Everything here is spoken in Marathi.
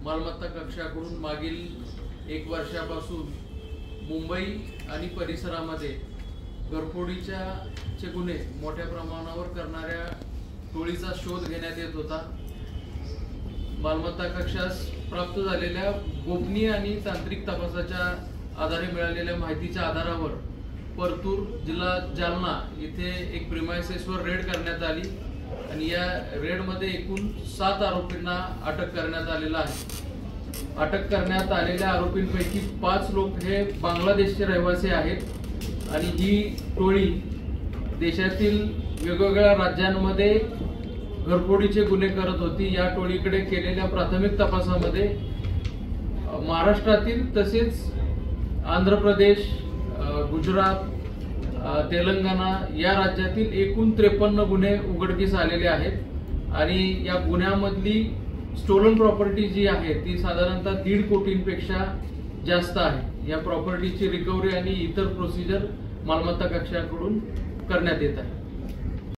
मालमत्ता कक्षाकडून मागील 1 वर्षापासून मुंबई आणि परिसरामध्ये घरफोडीचे गुन्हे मोठ्या प्रमाणावर करणाऱ्या टोळीचा शोध घेण्यात येत होता। मालमत्ता कक्षास प्राप्त झालेल्या गोपनीय आणि तांत्रिक तपासाच्या आधारे मिळालेल्या माहितीच्या आधारावर परतूर जिल्हा जालना येथे एक प्रिमाइसेसवर रेड करण्यात आली आणि या रेडमध्ये एकूण 7 आरोपींना अटक करण्यात आलेला आहे। अटक करण्यात आलेल्या आरोपींपैकी 5 लोक हे बांगलादेशचे रहिवासी आहेत आणि ही टोळी देशातील वेगवेगळ्या राज्यांमध्ये घरफोडीचे गुन्हे करत होती। या टोळीकडे केलेल्या प्राथमिक तपासामध्ये महाराष्ट्रातील तसेच आंध्र प्रदेश, गुजरात, तेलंगणा या राज्यातील एकूण 53 गुन्हे उघडकीस आलेले आहेत आणि या गुन्ह्यामधली स्टोलन प्रॉपर्टी जी आहे ती साधारणतः 1.5 कोटींपेक्षा जास्त आहे। या प्रॉपर्टीची रिकव्हरी आणि इतर प्रोसिजर मालमत्ता कक्षाकडून करण्यात येत आहे।